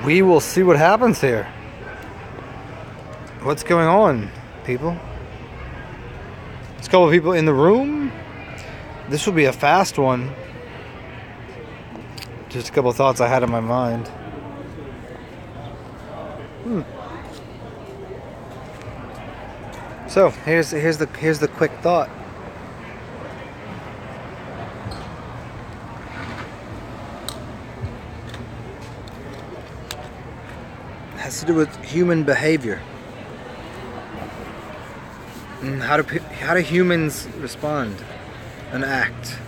we will see what happens here. What's going on, people? There's a couple of people in the room. This will be a fast one. Just a couple of thoughts I had in my mind. So here's the quick thought. It has to do with human behavior. And how do humans respond and act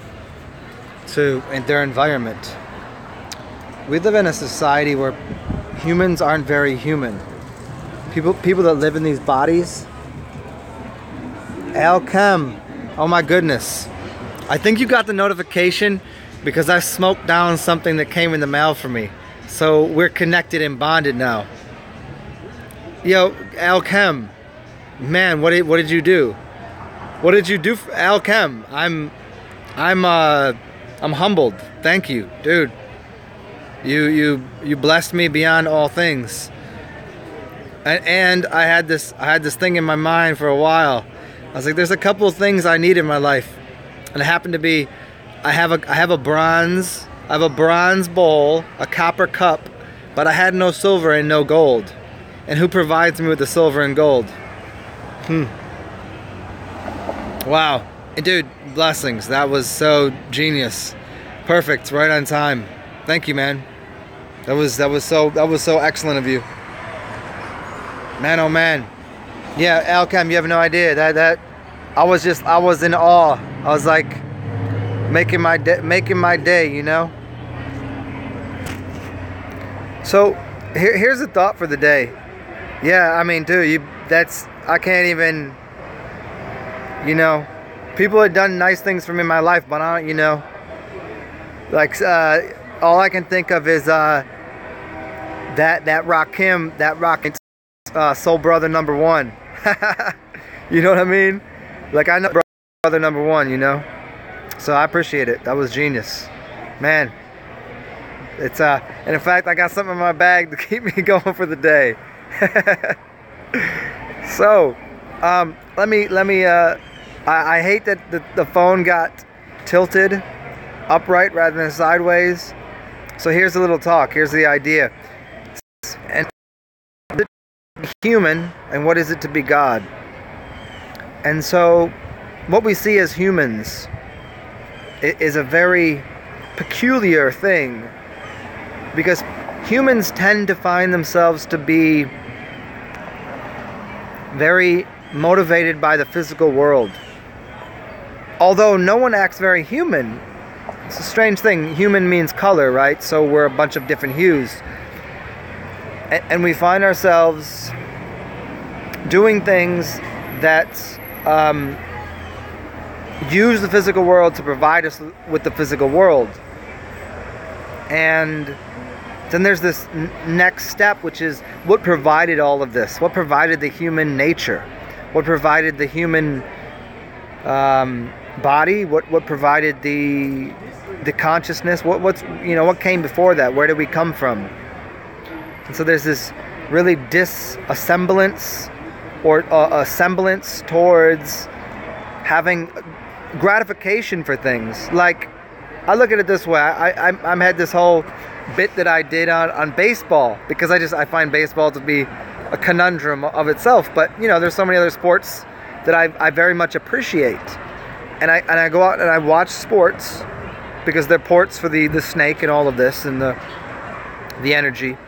to their environment? We live in a society where humans aren't very human. People that live in these bodies. Alchem, oh my goodness. I think you got the notification because I smoked down something that came in the mail for me. So we're connected and bonded now. Yo, Alchem, man, what did you do? What did you do for Alchem? I'm humbled. Thank you, dude. You blessed me beyond all things. And I had this thing in my mind for a while. I was like, there's a couple of things I need in my life, and it happened to be, I have a bronze bowl, a copper cup, but I had no silver and no gold. And who provides me with the silver and gold? Wow, dude, blessings. That was so genius, perfect, right on time. Thank you, man. That was so excellent of you. Man, oh man. Yeah, Alchem, you have no idea that I was in awe. I was like making my day, you know. So here's a thought for the day. Yeah, I mean, dude, I can't even, you know, people have done nice things for me in my life, but I don't, you know, like all I can think of is that Rakim, soul brother number one. You know what I mean? Like, I know brother number one, you know? So I appreciate it. That was genius. Man. It's and in fact, I got something in my bag to keep me going for the day. So, I hate that the phone got tilted upright rather than sideways. So here's a little talk. Here's the idea. And human, and what is it to be God? And so what we see as humans is a very peculiar thing, because humans tend to find themselves to be very motivated by the physical world. Although no one acts very human. It's a strange thing. Human means color, right? So we're a bunch of different hues. And we find ourselves doing things that use the physical world to provide us with the physical world. And then there's this next step, which is what provided all of this? What provided the human nature? What provided the human body? What provided the consciousness? What came before that? Where did we come from? And so there's this really disassemblance or a semblance towards having gratification for things. Like, I look at it this way. I'm had this whole bit that I did on baseball, because I find baseball to be a conundrum of itself. But you know, there's so many other sports that I very much appreciate, and I go out and I watch sports because they're ports for the snake and all of this and the energy.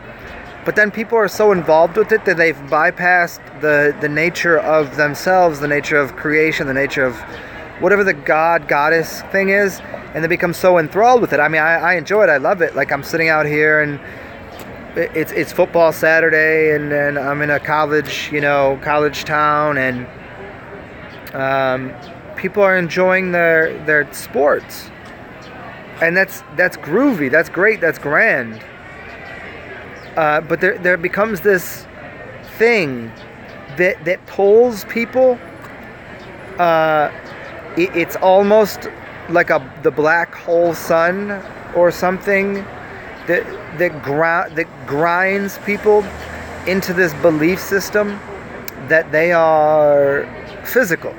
But then people are so involved with it that they've bypassed the nature of themselves, the nature of creation, the nature of whatever the goddess thing is, and they become so enthralled with it. I mean, I enjoy it. I love it. Like, I'm sitting out here and it's football Saturday, and I'm in a college town, and people are enjoying their sports, and that's groovy. That's great. That's grand. But there becomes this thing that pulls people. It's almost like the black hole sun or something, that grinds people into this belief system that they are physical.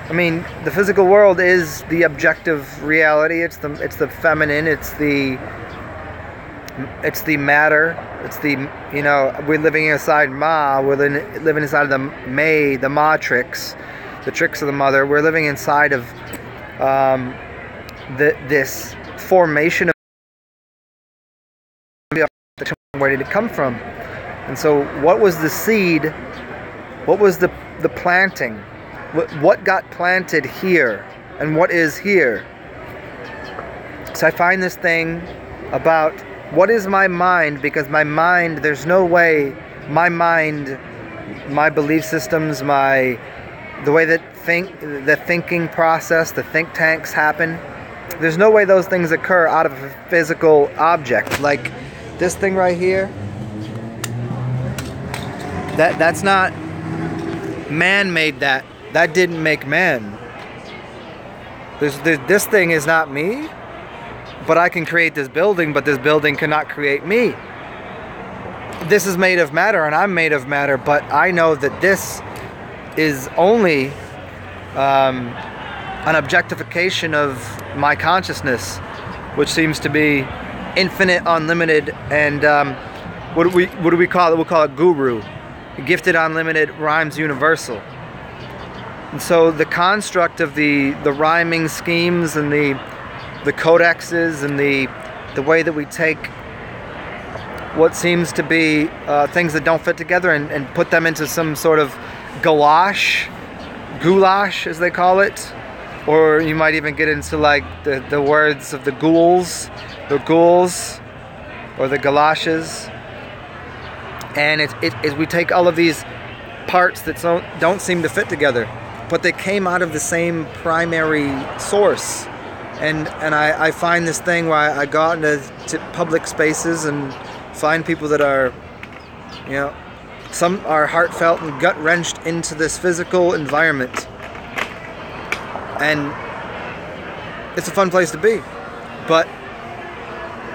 I mean, the physical world is the objective reality. It's the feminine. It's the matter. It's the, you know, we're living inside Ma. We're living inside of the matrix, the tricks of the mother. We're living inside of this formation of where did it come from? And so, what was the seed? What was the planting? What got planted here, and what is here? So I find this thing about what is my mind, because my mind, there's no way my mind, my belief systems, the way that the thinking process, the think tanks happen, there's no way those things occur out of a physical object. Like this thing right here, that's not man made that. That didn't make man. This thing is not me, but I can create this building, but this building cannot create me. This is made of matter, and I'm made of matter, but I know that this is only an objectification of my consciousness, which seems to be infinite, unlimited, and what do we call it? We'll call it guru. Gifted, unlimited, rhymes universal. And so the construct of the rhyming schemes and the codexes and the way that we take what seems to be things that don't fit together and put them into some sort of goulash as they call it, or you might even get into like the words of the ghouls or the galoshes, and we take all of these parts that don't seem to fit together, but they came out of the same primary source. And I find this thing where I go out into public spaces and find people that are, you know, some are heartfelt and gut-wrenched into this physical environment. And it's a fun place to be. But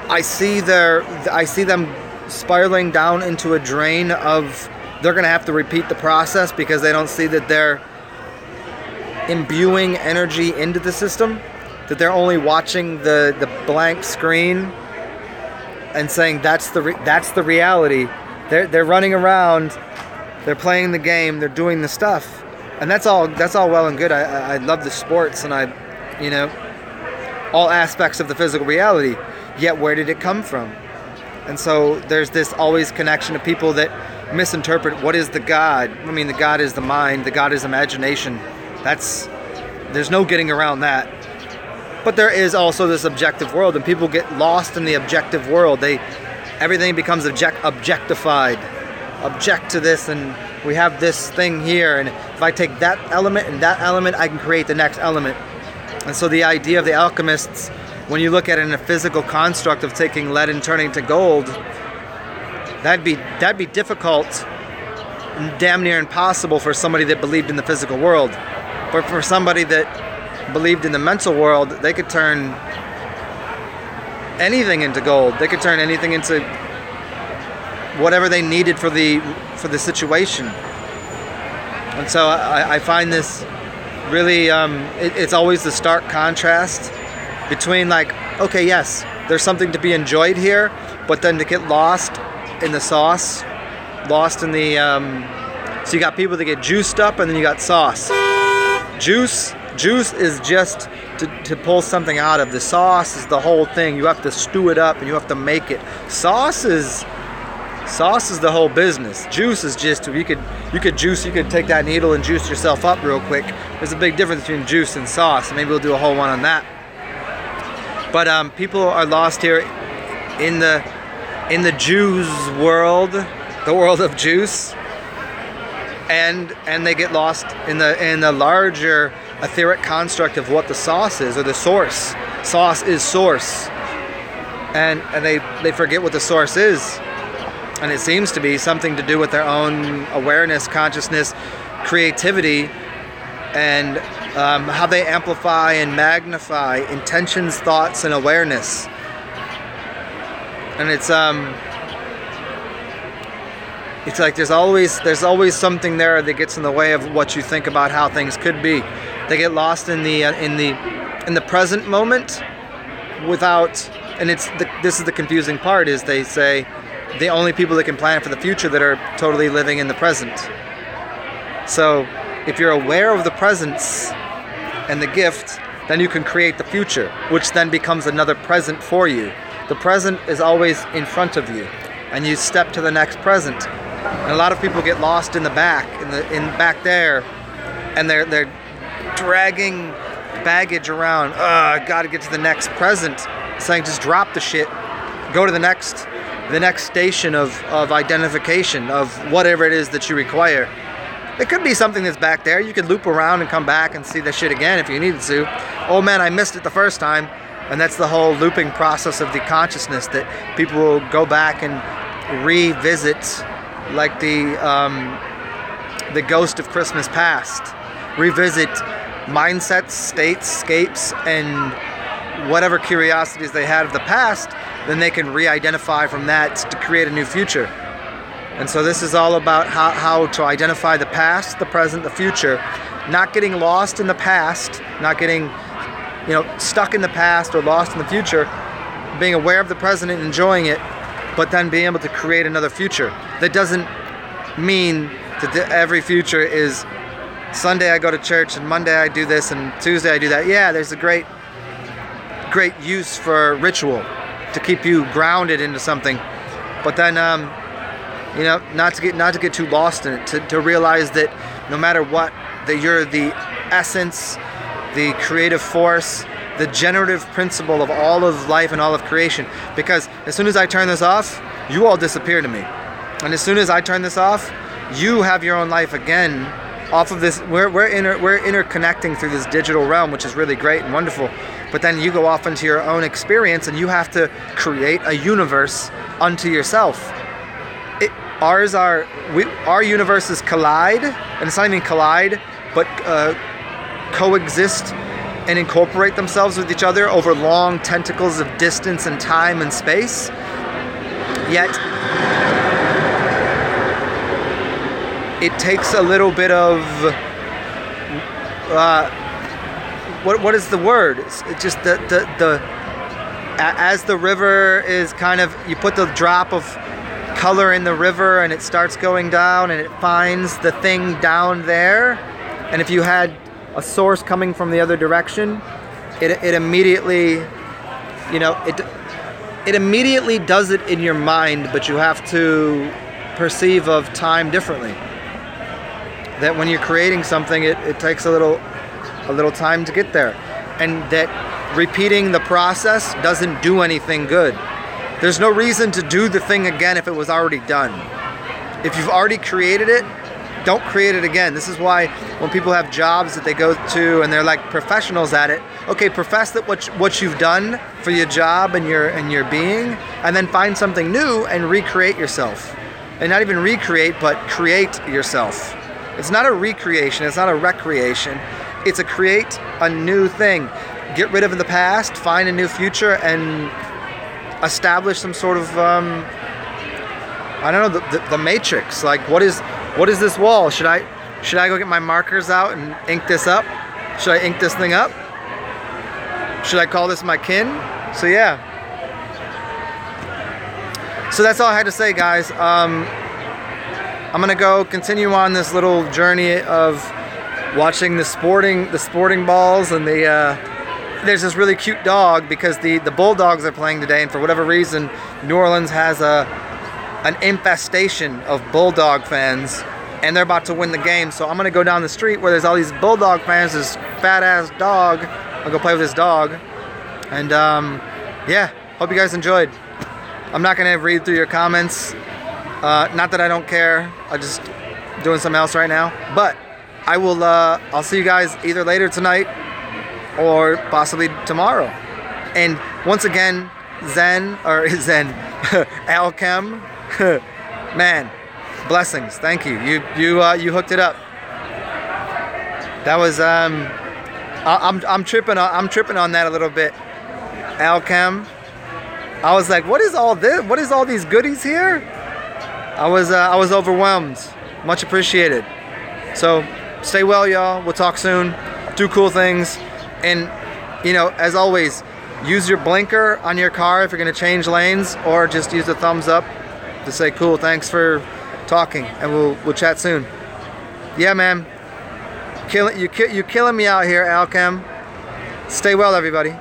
I see them spiraling down into a drain of, they're going to have to repeat the process because they don't see that they're imbuing energy into the system, that they're only watching the blank screen and saying that's the reality. They're running around, they're playing the game, they're doing the stuff, and that's all well and good. I love the sports and all aspects of the physical reality. Yet where did it come from? And so there's this always connection to people that misinterpret what is the God. I mean, the God is the mind, the God is imagination. There's no getting around that. But there is also this objective world, and people get lost in the objective world. Everything becomes objectified. Object to this, and we have this thing here, and if I take that element and that element, I can create the next element. And so the idea of the alchemists, when you look at it in a physical construct of taking lead and turning to gold, that'd be difficult, damn near impossible for somebody that believed in the physical world. But for somebody that believed in the mental world, they could turn anything into gold. They could turn anything into whatever they needed for the situation. And so I find this really, it's always the stark contrast between, like, okay, yes, there's something to be enjoyed here, but then to get lost in the sauce, lost in the, so you got people that get juiced up, and then you got sauce. Juice is just to pull something out of. The sauce is the whole thing. You have to stew it up and you have to make it. Sauce is the whole business. Juice is just, you could take that needle and juice yourself up real quick. There's a big difference between juice and sauce. Maybe we'll do a whole one on that. But people are lost here in the Jews world, the world of juice. And they get lost in the larger etheric construct of what the sauce is, or the source. Sauce is source, and they forget what the source is, and it seems to be something to do with their own awareness, consciousness, creativity, and how they amplify and magnify intentions, thoughts, and awareness. And it's like there's always something there that gets in the way of what you think about how things could be. They get lost in the present moment without, and this is the confusing part, is they say the only people that can plan for the future that are totally living in the present. So if you're aware of the presence and the gift, then you can create the future, which then becomes another present for you. The present is always in front of you, and you step to the next present. And a lot of people get lost in the back, in back there, and they're dragging baggage around. I gotta get to the next present. Saying just drop the shit, go to the next station of identification of whatever it is that you require. It could be something that's back there. You could loop around and come back and see the shit again if you needed to. Oh man, I missed it the first time. And that's the whole looping process of the consciousness, that people will go back and revisit, like the ghost of Christmas past. Revisit mindsets, states, scapes, and whatever curiosities they had of the past, then they can re-identify from that to create a new future. And so this is all about how to identify the past, the present, the future, not getting lost in the past, not getting stuck in the past or lost in the future, being aware of the present and enjoying it, but then being able to create another future. That doesn't mean that every future is Sunday I go to church and Monday I do this and Tuesday I do that. Yeah, there's a great use for ritual to keep you grounded into something, but then not to get too lost in it, to realize that no matter what, that you're the essence, the creative force, the generative principle of all of life and all of creation. Because as soon as I turn this off, you all disappear to me. And as soon as I turn this off, you have your own life again off of this. We're interconnecting through this digital realm, which is really great and wonderful. But then you go off into your own experience and you have to create a universe unto yourself. Our universes collide, and it's not even collide, but coexist and incorporate themselves with each other over long tentacles of distance and time and space. Yet it takes a little bit of what is the word? It's just as the river is kind of, you put the drop of color in the river and it starts going down and it finds the thing down there, and if you had a source coming from the other direction, it immediately, it immediately does it in your mind, but you have to perceive of time differently. That when you're creating something, it takes a little time to get there, and that repeating the process doesn't do anything good. There's no reason to do the thing again if it was already done. If you've already created it, don't create it again. This is why when people have jobs that they go to and they're like professionals at it, okay, profess that what you've done for your job and your being, and then find something new and recreate yourself. And not even recreate, but create yourself. It's not a recreation, it's not a recreation. It's a create a new thing. Get rid of the past, find a new future, and establish some sort of I don't know, the matrix. Like what is this wall? Should I go get my markers out and ink this up? Should I ink this thing up? Should I call this my kin? So yeah. So that's all I had to say, guys. I'm gonna go continue on this little journey of watching the sporting balls, and there's this really cute dog, because the Bulldogs are playing today, and for whatever reason New Orleans has an infestation of Bulldog fans, and they're about to win the game. So I'm gonna go down the street where there's all these Bulldog fans, this fat ass dog. I'll go play with this dog, and yeah, hope you guys enjoyed. I'm not gonna read through your comments, not that I don't care, I'm just doing something else right now, but I will I'll see you guys either later tonight or possibly tomorrow. And once again, Alchem, man, blessings. Thank you. You hooked it up. That was I'm tripping on that a little bit. Alchem, I was like, what is all this? What is all these goodies here? I was overwhelmed. Much appreciated. So stay well, y'all. We'll talk soon. Do cool things. And, you know, as always, use your blinker on your car if you're going to change lanes, or just use the thumbs up to say, cool, thanks for talking, and we'll chat soon. Yeah, man. You're killing me out here, Alchem. Stay well, everybody.